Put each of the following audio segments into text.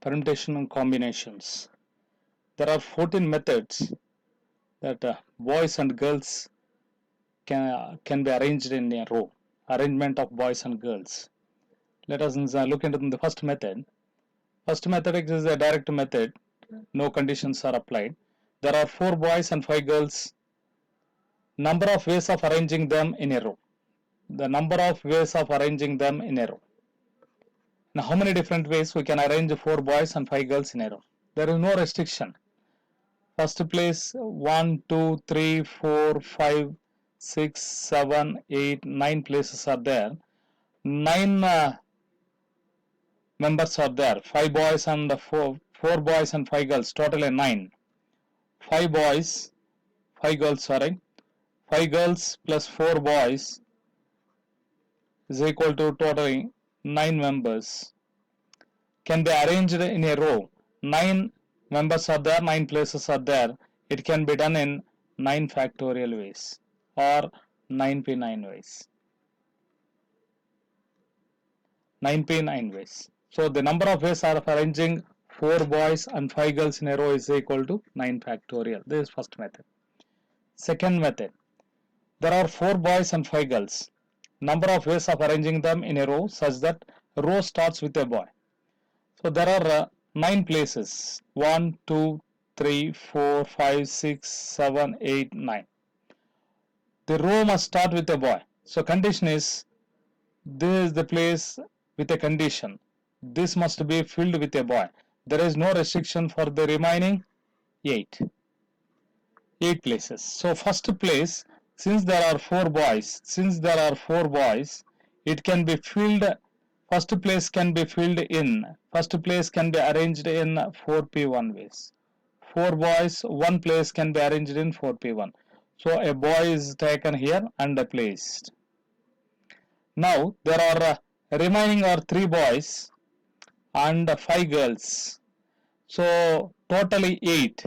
permutation and combinations. There are 14 methods that boys and girls can be arranged in a row. Arrangement of boys and girls. Let us look into the first method. First method is a direct method. No conditions are applied. There are 4 boys and 5 girls. Number of ways of arranging them in a row. The number of ways of arranging them in a row. Now, how many different ways we can arrange 4 boys and 5 girls in a row? There is no restriction. First place 1, 2, 3, 4, 5, 6, 7, 8, 9 places are there. 9 members are there. 5 boys and 4 boys and 5 girls. Totally 9. 5 boys, 5 girls, sorry. 5 girls plus 4 boys is equal to totally 9 members. Can be arranged in a row. 9 members are there, 9 places are there. It can be done in 9 factorial ways or 9p9 ways. 9p9 ways. So the number of ways of arranging 4 boys and 5 girls in a row is equal to 9 factorial. This is first method. Second method. There are 4 boys and 5 girls. Number of ways of arranging them in a row such that row starts with a boy. So there are 9 places. 1, 2, 3, 4, 5, 6, 7, 8, 9. The row must start with a boy. So condition is, this is the place with a condition. This must be filled with a boy. There is no restriction for the remaining 8 places. So first place, since there are 4 boys, it can be filled. First place can be filled in. First place can be arranged in 4p1 ways. 4 boys, 1 place can be arranged in 4p1. So a boy is taken here and placed. Now there are remaining are 3 boys and 5 girls. So totally 8.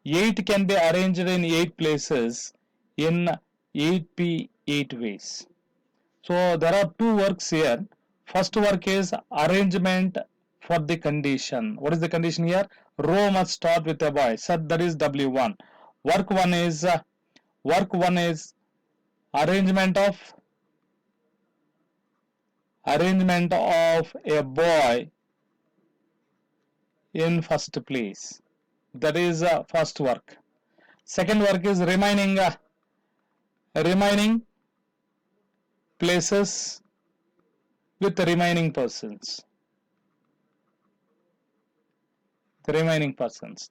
8 can be arranged in 8 places in 8p8 ways. So there are 2 works here. First work is arrangement for the condition. What is the condition here? Row must start with a boy. So that is W1. Work 1 is arrangement of a boy in first place. That is first work. Second work is remaining places with the remaining persons.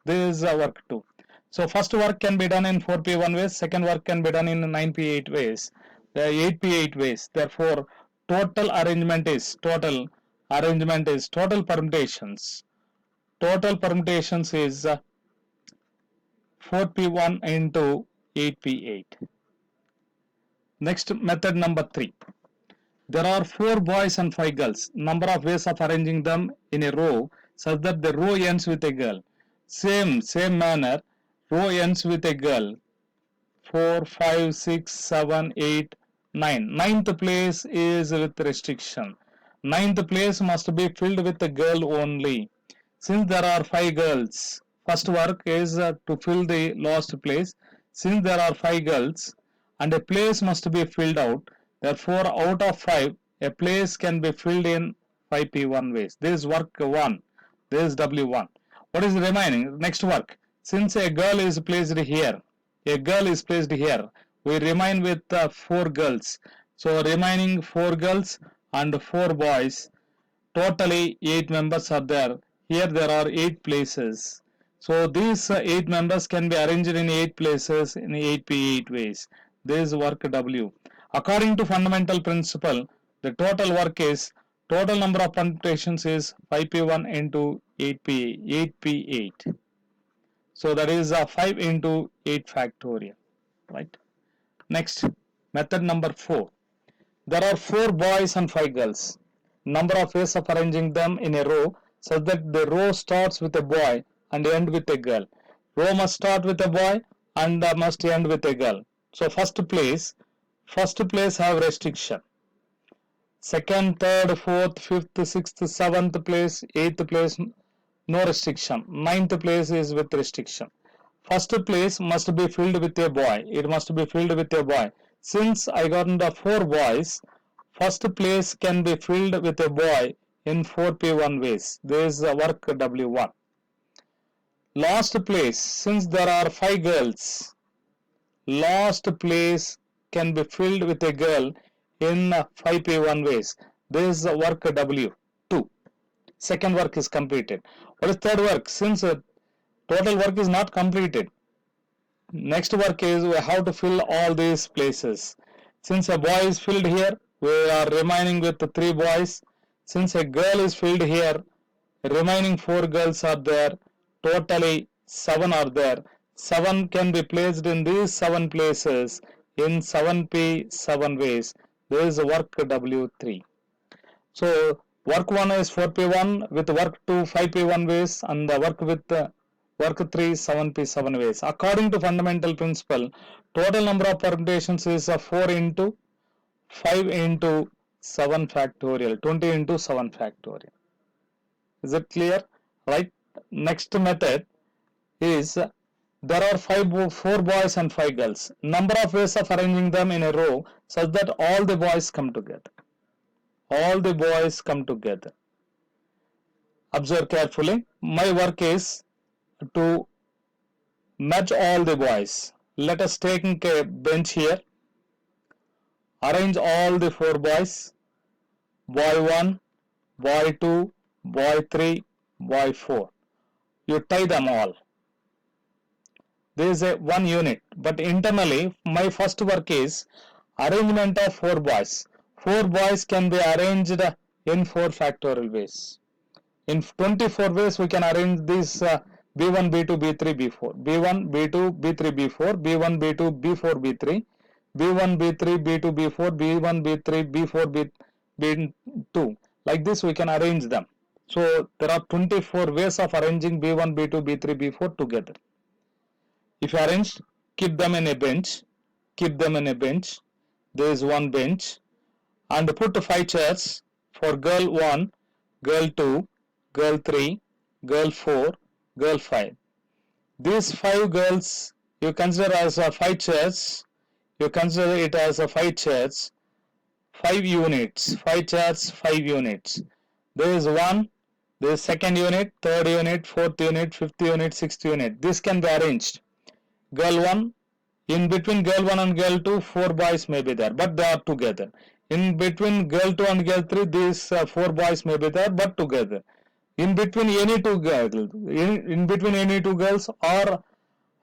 This is work 2. So first work can be done in 4p1 ways. Second work can be done in 9p8 ways. 8p8 ways. Therefore, total permutations. Total permutations is 4p1 into 8p8. Next, method number 3. There are 4 boys and 5 girls. Number of ways of arranging them in a row such that the row ends with a girl. Same manner, row ends with a girl. 4, 5, 6, 7, 8, 9. Ninth place is with restriction. Ninth place must be filled with a girl only. Since there are 5 girls, first work is to fill the last place. Since there are 5 girls and a place must be filled out, therefore out of 5, a place can be filled in 5p1 ways. This is work 1. This is W1. What is remaining? Next work. Since a girl is placed here, we remain with 4 girls. So remaining 4 girls and 4 boys. Totally 8 members are there. Here there are 8 places. So these 8 members can be arranged in 8 places in 8p8 ways. This is work W. According to fundamental principle, the total work is, total number of permutations is 5p1 into 8p8. So that is 5 into 8 factorial. Right. Next, method number 4. There are 4 boys and 5 girls. Number of ways of arranging them in a row such that the row starts with a boy and end with a girl. Row must start with a boy and must end with a girl. So first place have restriction. Second, third, fourth, fifth, sixth, seventh place, eighth place no restriction. Ninth place is with restriction. First place must be filled with a boy. It must be filled with a boy. Since I got the 4 boys, first place can be filled with a boy in 4P1 ways. This is the work W1. Last place, since there are 5 girls, last place can be filled with a girl in 5P1 ways. This is work W2. Second work is completed. What is third work? Since total work is not completed, next work is we have to fill all these places. Since a boy is filled here, we are remaining with 3 boys. Since a girl is filled here, remaining 4 girls are there. Totally 7 are there. 7 can be placed in these 7 places in 7P 7 ways. There is work W3. So work 1 is 4P1 with work 2 5P1 ways, and the work with work 3 7P 7 ways. According to fundamental principle, total number of permutations is 4 into 5 into 7 factorial, 20 into 7 factorial. Is it clear? Right? Next method is there are 4 boys and 5 girls. Number of ways of arranging them in a row such that all the boys come together. All the boys come together. Observe carefully. My work is to match all the boys. Let us take a bench here. Arrange all the 4 boys. Boy 1, boy 2, boy 3, boy 4. You tie them all. There is a 1 unit, but internally my first work is arrangement of 4 boys. 4 boys can be arranged in 4 factorial ways. In 24 ways we can arrange this B1, B2, B3, B4. B1, B2, B3, B4, B1, B2, B4, B3, B1, B3, B2, B4, B1, B3, B4, B2. Like this we can arrange them. So there are 24 ways of arranging B1, B2, B3, B4 together. If you arrange, keep them in a bench. Keep them in a bench. There is 1 bench. And put 5 chairs for girl 1, girl 2, girl 3, girl 4, girl 5. These 5 girls you consider as 5 chairs. You consider it as 5 chairs, 5 units, 5 chairs, 5 units. There is 1, there is 2nd unit, 3rd unit, 4th unit, 5th unit, 6th unit. This can be arranged. Girl 1, in between girl 1 and girl 2, 4 boys may be there, but they are together. In between girl 2 and girl 3, these 4 boys may be there, but together. In between any 2 girls, in between any 2 girls, or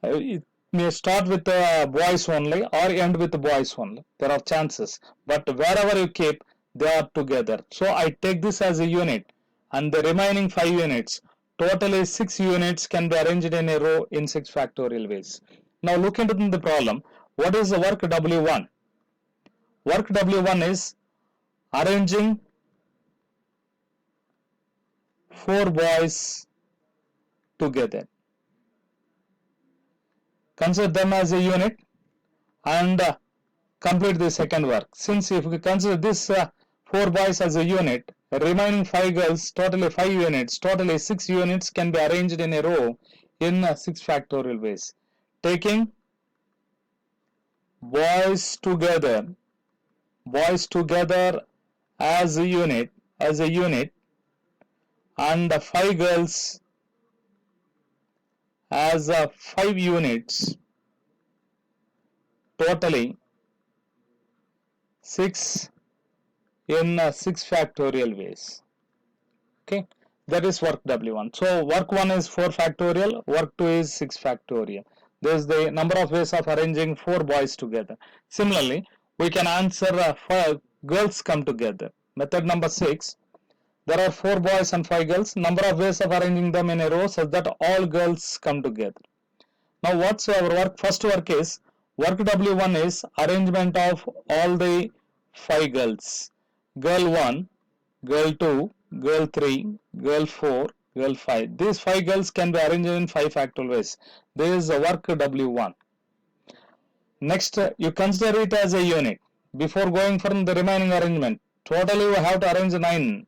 it may start with boys only or end with boys only. There are chances, but wherever you keep, they are together. So I take this as a unit, and the remaining 5 units, totally 6 units can be arranged in a row in 6 factorial ways. Now look into the problem. What is the work W1? Work W1 is arranging 4 boys together. Consider them as a unit and complete the second work. Since if we consider this 4 boys as a unit, remaining 5 girls, totally 5 units, totally 6 units can be arranged in a row in 6 factorial ways. Taking boys together as a unit, and 5 girls as 5 units, totally 6 in 6 factorial ways. Okay, that is work W1. So work 1 is 4 factorial, work 2 is 6 factorial. This is the number of ways of arranging 4 boys together. Similarly, we can answer 5 girls come together. Method number 6. There are 4 boys and 5 girls. Number of ways of arranging them in a row such that all girls come together. Now what's our work? First work is, work W1 is arrangement of all the 5 girls. Girl 1, girl 2, girl 3, girl 4, girl 5. These 5 girls can be arranged in 5 factorial ways. This is work W1. Next, you consider it as a unit. Before going from the remaining arrangement, totally we have to arrange 9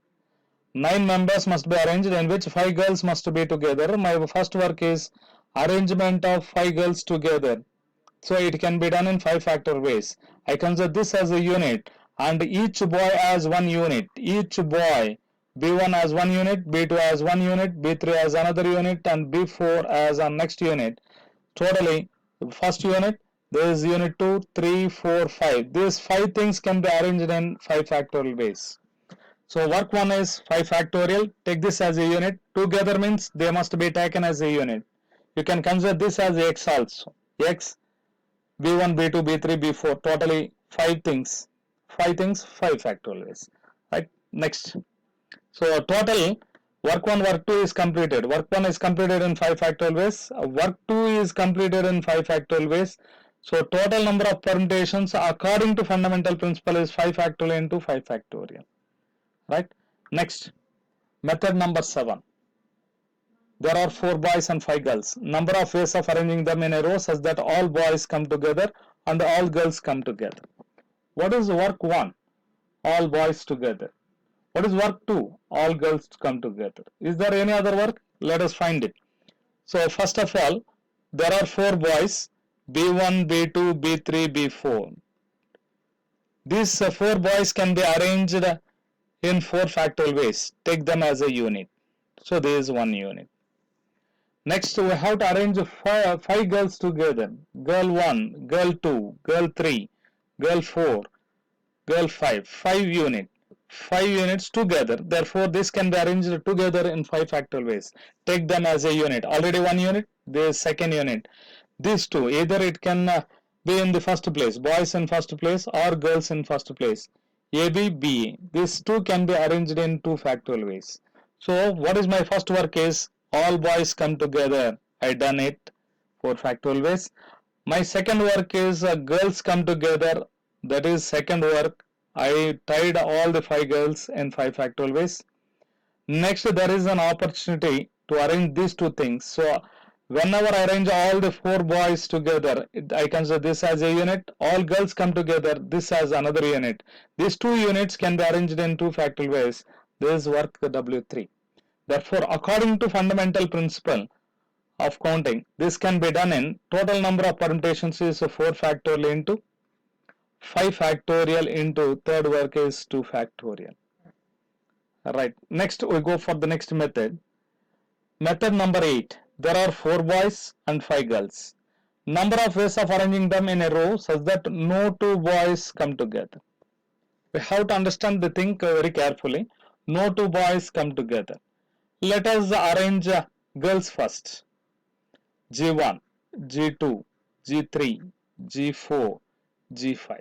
9 members must be arranged in which 5 girls must be together. My first work is arrangement of 5 girls together. So it can be done in 5 factor ways. I consider this as a unit and each boy as one unit. Each boy, B1 as one unit, B2 as one unit, B3 as another unit, and B4 as a next unit. Totally, first unit, there is unit 2, 3, 4, 5. These 5 things can be arranged in 5 factorial ways. So work 1 is 5 factorial. Take this as a unit. Together means they must be taken as a unit. You can consider this as x also. X, B1, B2, B3, B4. Totally 5 things. 5 things, 5 factorial ways. Right. Next. So total work 1, work 2 is completed. Work 1 is completed in 5 factorial ways. Work 2 is completed in 5 factorial ways. So total number of permutations according to fundamental principle is 5 factorial into 5 factorial. Right. Next, method number 7. There are 4 boys and 5 girls. Number of ways of arranging them in a row such that all boys come together and all girls come together. What is work 1? All boys together. What is work 2? All girls come together. Is there any other work? Let us find it. So first of all, there are 4 boys, B1, B2, B3, B4. These 4 boys can be arranged in 4 factorial ways. Take them as a unit. So there is one unit. Next, we have to arrange 5 girls together. Girl 1, girl 2, girl 3, girl 4, girl 5. 5 unit. 5 units together. Therefore, this can be arranged together in 5 factorial ways. Take them as a unit. Already one unit, there is second unit. These two, either it can be in the first place, boys in first place or girls in first place. A, B, B. These two can be arranged in 2 factorial ways. So, what is my first work is all boys come together. I done it 4 factorial ways. My second work is girls come together. That is second work. I tied all the 5 girls in 5 factorial ways. Next, there is an opportunity to arrange these 2 things. So, whenever I arrange all the 4 boys together, I consider this as a unit. All girls come together, this as another unit. These 2 units can be arranged in 2 factorial ways. This is work W3. Therefore, according to fundamental principle of counting, this can be done in total number of permutations is 4 factorial into 5 factorial into third work is 2 factorial. Right. Next, we go for the next method. Method number 8. There are 4 boys and 5 girls. Number of ways of arranging them in a row such that no 2 boys come together. We have to understand the thing very carefully. No 2 boys come together. Let us arrange girls first. G1, G2, G3, G4, G5.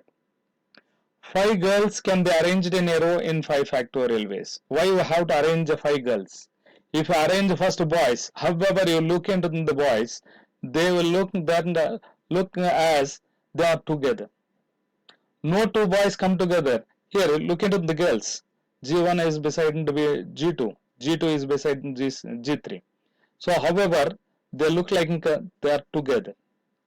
5 girls can be arranged in a row in 5 factorial ways. Why we have to arrange 5 girls? If you arrange first boys, however you look into the boys, they will look as they are together. No 2 boys come together. Here, look into the girls. G1 is beside G2. G2 is beside G3. So, however, they look like they are together.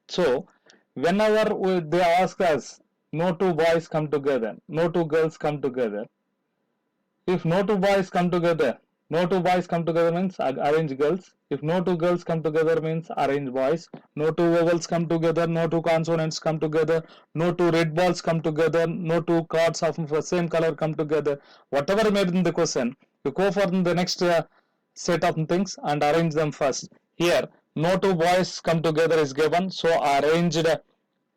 So, whenever they ask us, no 2 boys come together, no 2 girls come together. If no 2 boys come together, no 2 boys come together means arrange girls. If no 2 girls come together means arrange boys. No 2 vowels come together, no 2 consonants come together, no 2 red balls come together, no 2 cards of the same color come together. Whatever made in the question, you go for the next set of things and arrange them first. Here, no 2 boys come together is given, so arranged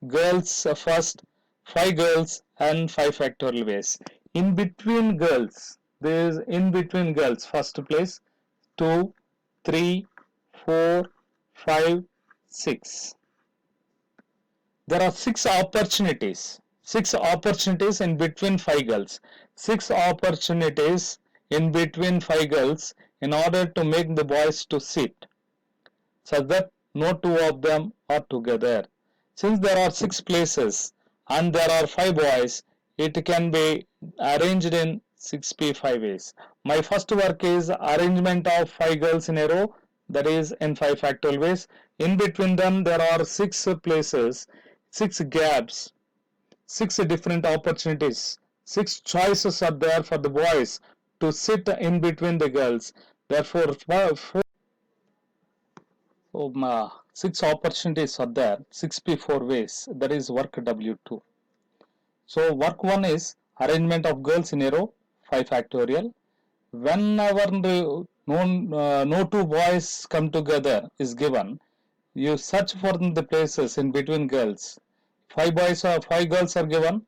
girls first, 5 girls and 5 factorial ways. In between girls, there is in between girls first place 2, 3, 4, 5, 6. There are 6 opportunities. 6 opportunities in between 5 girls. 6 opportunities in between 5 girls in order to make the boys to sit, such that no 2 of them are together. Since there are 6 places and there are 5 boys, it can be arranged in 6p5 ways. My first work is arrangement of 5 girls in a row, that is in 5 factorial ways. In between them there are 6 places, 6 gaps, 6 different opportunities, 6 choices are there for the boys to sit in between the girls. Therefore, 6 opportunities are there, 6p4 ways. That is work W2. So work 1 is arrangement of girls in a row, 5 factorial. Whenever no two boys come together is given, you search for the places in between girls. 5 boys or 5 girls are given,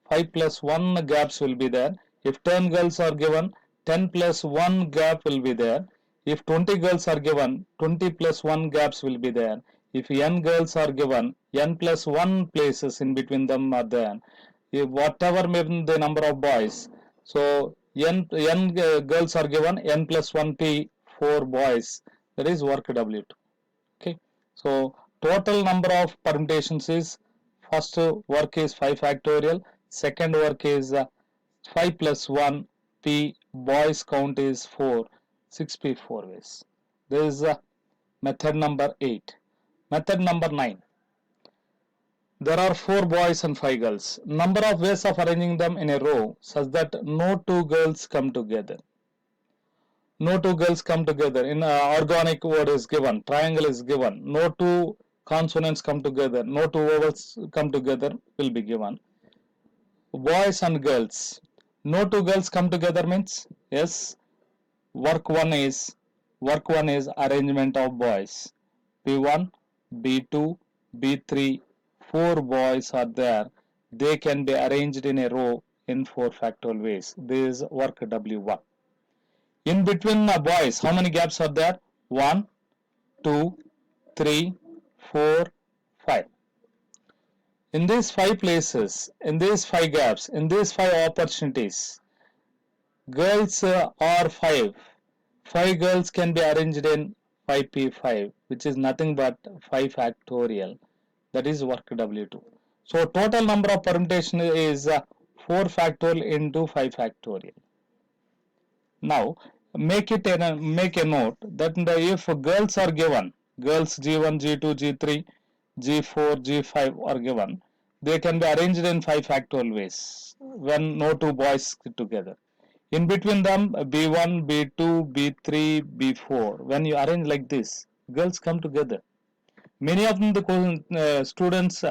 5 plus 1 gaps will be there. If 10 girls are given, 10 plus 1 gap will be there. If 20 girls are given, 20 plus 1 gaps will be there. If n girls are given, n plus 1 places in between them are there. If whatever may be the number of boys, so n girls are given, n plus 1 p 4 boys. That is work W2. Okay. So total number of permutations is, first work is 5 factorial, second work is 5 plus 1 p, boys count is 4, 6p 4 ways. This is method number 8. Method number 9. There are 4 boys and 5 girls. Number of ways of arranging them in a row such that no two girls come together. No two girls come together. In organic word is given, triangle is given, no two consonants come together, no two vowels come together will be given. Boys and girls, no two girls come together means, yes, work 1 is arrangement of boys. B1, B2, B3, 4 boys are there. They can be arranged in a row in 4 factorial ways. This is work W1. In between boys, how many gaps are there? 1, 2, 3, 4, 5. In these 5 places, in these 5 gaps, in these 5 opportunities, girls are 5. 5 girls can be arranged in 5p5, which is nothing but 5 factorial. That is work W2. So total number of permutation is 4 factorial into 5 factorial. Now make a note that if girls are given, girls G1, G2, G3, G4, G5 are given, they can be arranged in 5 factorial ways when no two boys sit together. In between them, B1, B2, B3, B4, when you arrange like this, girls come together. Many of the students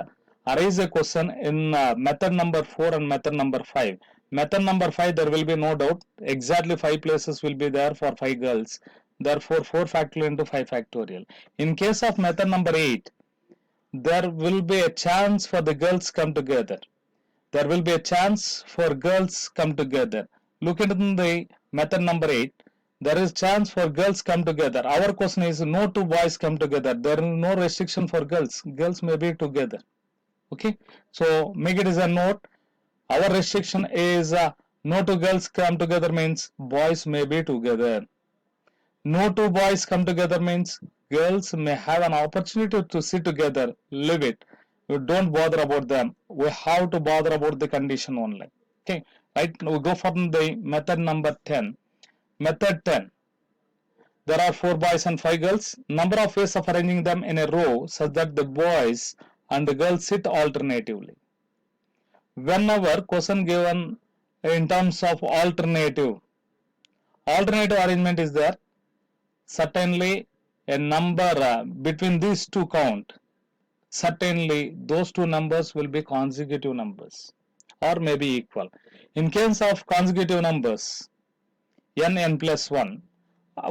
arise a question in method number 4 and method number 5. Method number 5, there will be no doubt, exactly 5 places will be there for 5 girls, therefore 4 factorial into 5 factorial. In case of method number 8, there will be a chance for the girls come together. There will be a chance for girls come together. Look into the method number 8. There is chance for girls come together. Our question is no two boys come together. There is no restriction for girls. Girls may be together. Okay. So make it as a note. Our restriction is no two girls come together means boys may be together. No two boys come together means girls may have an opportunity to sit together. Leave it. We don't bother about them. We have to bother about the condition only. Okay. Right. Now we go for the method number 10. Method 10. There are 4 boys and 5 girls. Number of ways of arranging them in a row such that the boys and the girls sit alternatively. Whenever question given in terms of alternative arrangement is there, certainly a number between these two count, certainly those two numbers will be consecutive numbers or may be equal. In case of consecutive numbers, n plus 1,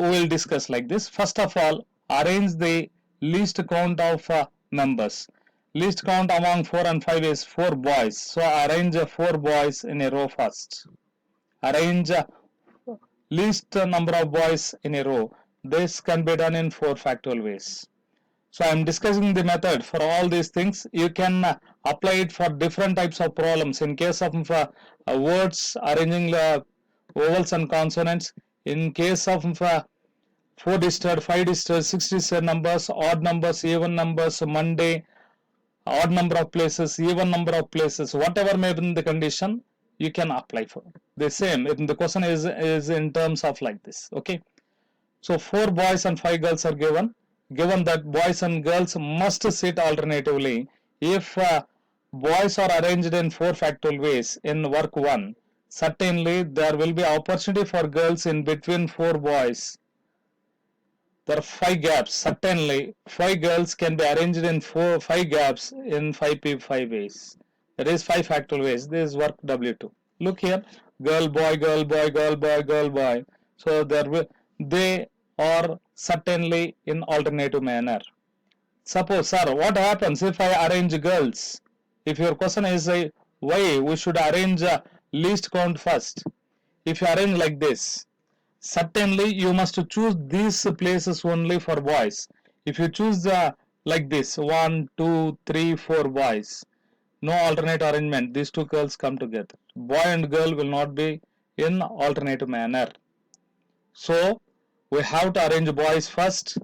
we will discuss like this. First of all, arrange the least count of members. Least count among 4 and 5 is 4 boys. So arrange 4 boys in a row first. Arrange least number of boys in a row. This can be done in 4 factorial ways. So I am discussing the method for all these things. You can apply it for different types of problems. In case of words, arranging vowels and consonants. In case of 4-digit, 5-digit, 6-digit numbers, odd numbers, even numbers, Monday, odd number of places, even number of places, whatever may be the condition, you can apply for the same. The question is in terms of like this. Okay. So 4 boys and 5 girls are given. Given that boys and girls must sit alternatively. If boys are arranged in 4 factorial ways in work 1, certainly there will be opportunity for girls in between 4 boys. There are 5 gaps. Certainly 5 girls can be arranged in 5 gaps in 5p5 ways. That is 5 factorial ways. This is work W2. Look here, girl, boy, girl, boy, girl, boy, girl, boy. So they are certainly in alternative manner. Suppose, sir, what happens if I arrange girls? If your question is why we should arrange least count first. If you arrange like this, certainly you must choose these places only for boys. If you choose like this 1, 2, 3, 4 boys, no alternate arrangement, these two girls come together. Boy and girl will not be in alternative manner. So we have to arrange boys first,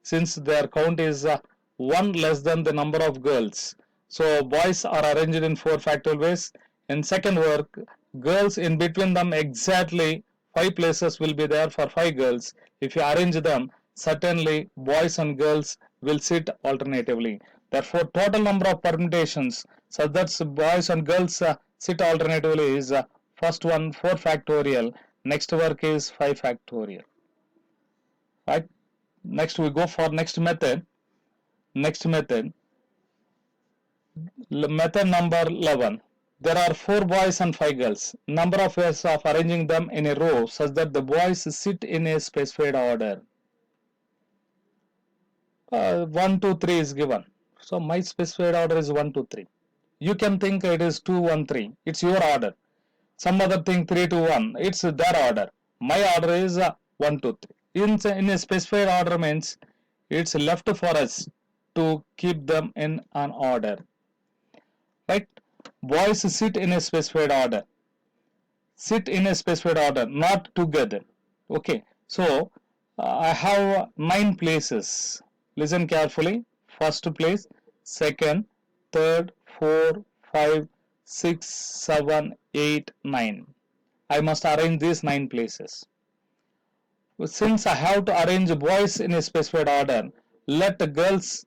since their count is 1 less than the number of girls. So boys are arranged in 4 factorial ways. In second work, girls in between them exactly 5 places will be there for 5 girls. If you arrange them, certainly boys and girls will sit alternatively. Therefore, total number of permutations such that boys and girls sit alternatively is first one 4 factorial, next work is 5 factorial. Right? Next we go for next method. Method number 11. There are 4 boys and 5 girls. Number of ways of arranging them in a row such that the boys sit in a specified order. 1, 2, 3 is given. So my specified order is 1, 2, 3. You can think it is 2, 1, 3. It's your order. Some other thing 3, 2, 1. It's their order. My order is 1, 2, 3. In a specified order means it's left for us to keep them in an order. Right? Boys sit in a specified order. Sit in a specified order, not together. Okay. So I have 9 places. Listen carefully. First place, second, third, 4, 5, 6, 7, 8, 9. I must arrange these 9 places. Since I have to arrange boys in a specified order, let the girls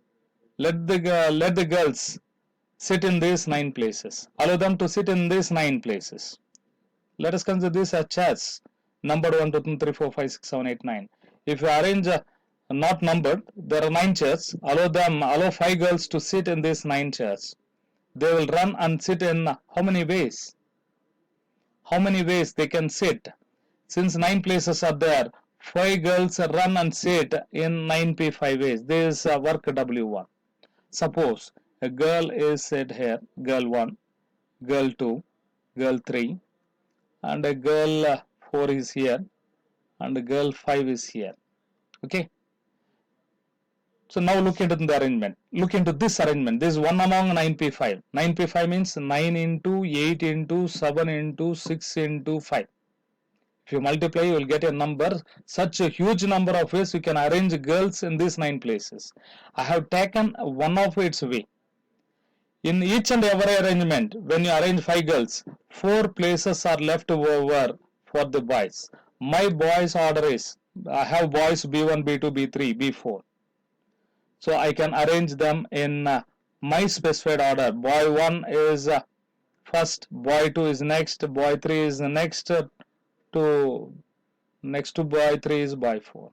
sit in these 9 places. Allow them to sit in these 9 places. Let us consider this as chairs. Numbered 1, 2, 3, 4, 5, 6, 7, 8, 9. If you arrange not numbered, there are 9 chairs. Allow 5 girls to sit in these 9 chairs. They will run and sit in how many ways? How many ways they can sit? Since 9 places are there, 5 girls run and sit in 9p5 ways. This is work W1. Suppose a girl is set here, girl 1, girl 2, girl 3, and a girl 4 is here, and a girl 5 is here. Okay. So now look into the arrangement. Look into this arrangement. This is 1 among 9p5. 9p5 means 9 into 8 into 7 into 6 into 5. If you multiply, you will get a number. Such a huge number of ways you can arrange girls in these 9 places. I have taken one of its way. In each and every arrangement, when you arrange 5 girls, 4 places are left over for the boys. My boys order is, I have boys B1, B2, B3, B4. So I can arrange them in my specified order. Boy 1 is first, boy 2 is next, boy 3 is next to boy 3 is boy 4.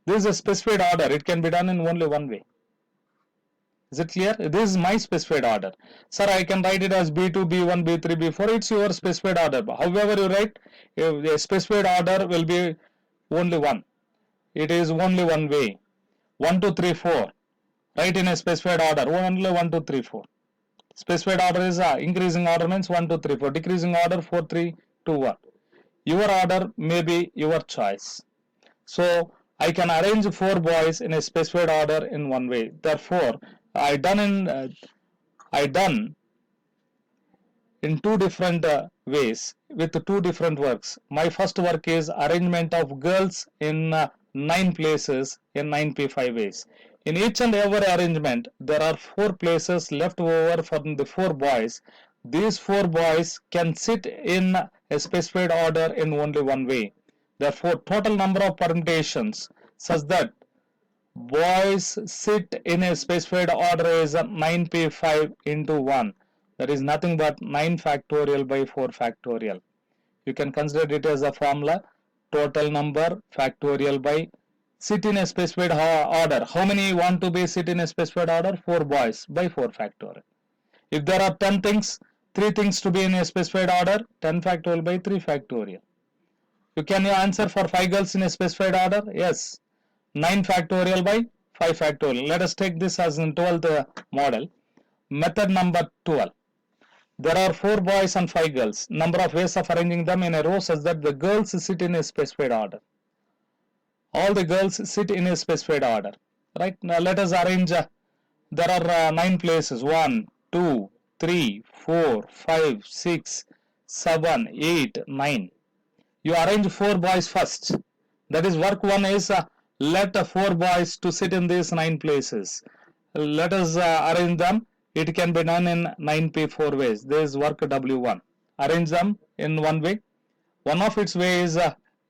This is a specified order. It can be done in only one way. Is it clear? This is my specified order. Sir, I can write it as B2, B1, B3, B4. It's your specified order. However you write, a specified order will be only one. It is only one way. 1, 2, 3, 4. Write in a specified order. Only 1, 2, 3, 4. Specified order is increasing order means 1, 2, 3, 4. Decreasing order 4, 3, 2, 1. Your order may be your choice. So I can arrange 4 boys in a specified order in one way. Therefore, I done in 2 different ways with 2 different works. My first work is arrangement of girls in 9 places in 9p5 ways. In each and every arrangement, there are 4 places left over for the 4 boys. These 4 boys can sit in a specified order in only one way. Therefore, total number of permutations such that boys sit in a specified order is 9p5 into 1. That is nothing but 9 factorial by 4 factorial. You can consider it as a formula. Total number factorial by sit in a specified order. How many want to be sit in a specified order? 4 boys by 4 factorial. If there are 10 things, 3 things to be in a specified order, 10 factorial by 3 factorial. You can answer for 5 girls in a specified order? Yes. 9 factorial by 5 factorial. Let us take this as in 12th model. Method number 12. There are 4 boys and 5 girls. Number of ways of arranging them in a row such that the girls sit in a specified order. All the girls sit in a specified order. Right? Now let us arrange. There are 9 places. 1, 2, 3, 4, 5, 6, 7, 8, 9. You arrange 4 boys first. That is work 1 is let 4 boys to sit in these 9 places. Let us arrange them. It can be done in 9p4 ways. This is work W1. Arrange them in one way. One of its way is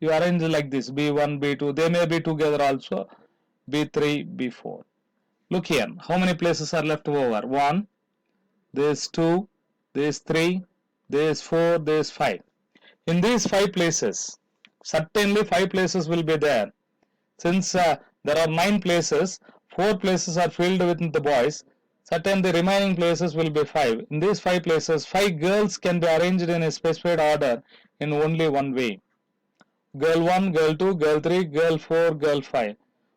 you arrange like this, B1, B2. They may be together also, B3, B4. Look here. How many places are left over? 1, this 2, this 3, this 4, this 5. In these 5 places, certainly 5 places will be there. Since there are 9 places, 4 places are filled with the boys. Certainly the remaining places will be 5. In these 5 places, 5 girls can be arranged in a specified order in only one way. Girl 1, girl 2, girl 3, girl 4, girl 5.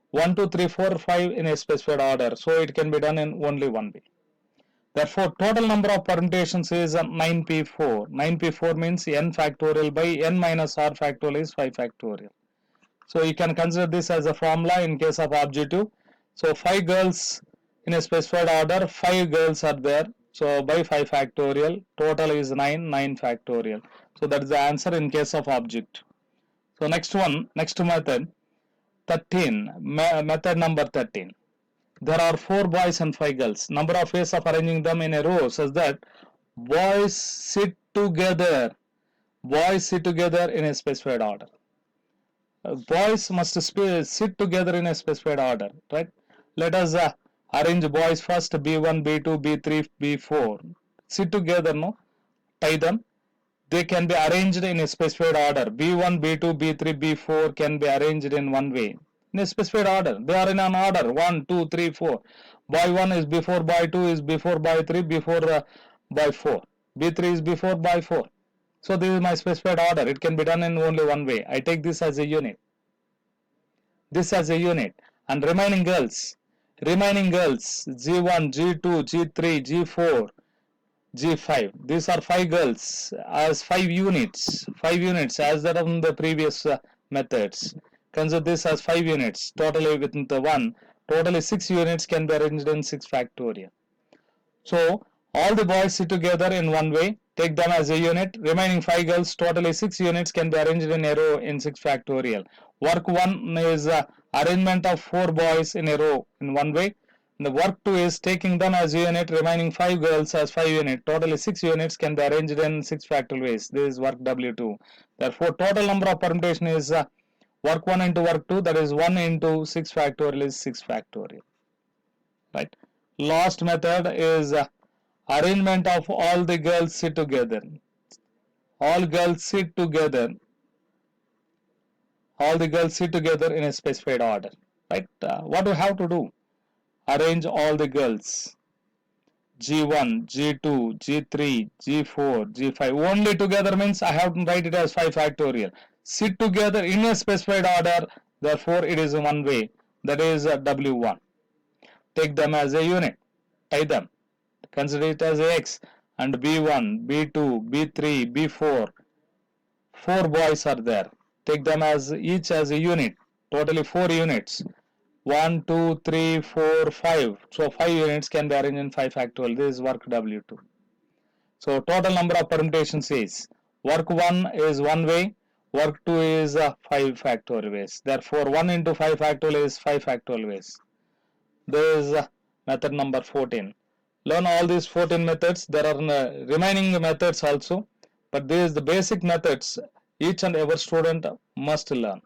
1, 2, 3, 4, 5 in a specified order. So it can be done in only one way. Therefore, total number of permutations is 9p4. 9p4 means n factorial by n minus r factorial is 5 factorial. So you can consider this as a formula in case of objective. So 5 girls in a specified order, 5 girls are there. So by 5 factorial, total is 9, 9 factorial. So that is the answer in case of object. So next method, 13, method number 13. There are 4 boys and 5 girls. Number of ways of arranging them in a row such that boys sit together. Boys sit together in a specified order. Boys must sit together in a specified order, right? Let us arrange boys first, B1, B2, B3, B4. Sit together, no? Tie them. They can be arranged in a specified order. B1, B2, B3, B4 can be arranged in one way. In a specified order. They are in an order. 1, 2, 3, 4. Boy 1 is before boy 2 is before boy 3, before boy 4. B3 is before boy 4. So this is my specified order. It can be done in only one way. I take this as a unit. This as a unit. And remaining girls, G1, G2, G3, G4, G5. These are 5 girls as 5 units. 5 units as that of the previous methods. Consider this as 5 units. Totally within the 1. Totally 6 units can be arranged in 6 factorial. So all the boys sit together in one way. Take them as a unit. Remaining 5 girls, totally 6 units can be arranged in a row in 6 factorial. Work 1 is arrangement of 4 boys in a row in one way. The work 2 is taking them as a unit, remaining 5 girls as 5 units. Totally 6 units can be arranged in 6 factorial ways. This is work W2. Therefore, total number of permutation is work 1 into work 2, that is 1 into 6 factorial is 6 factorial. Right. Last method is arrangement of all the girls sit together. All girls sit together. All the girls sit together in a specified order. Right. What do we have to do? Arrange all the girls. G1, G2, G3, G4, G5. Only together means I have to write it as 5 factorial. Sit together in a specified order. Therefore, it is one way. That is W1. Take them as a unit. Tie them. Consider it as a X. And B1, B2, B3, B4. 4 boys are there. Take them as each as a unit. Totally 4 units. 1, 2, 3, 4, 5. So 5 units can be arranged in 5 factorial. This is work W2. So total number of permutations is work 1 is one way. Work 2 is 5 factorial ways. Therefore, 1 into 5 factorial is 5 factorial ways. This is method number 14. Learn all these 14 methods. There are remaining methods also. But this is the basic methods each and every student must learn.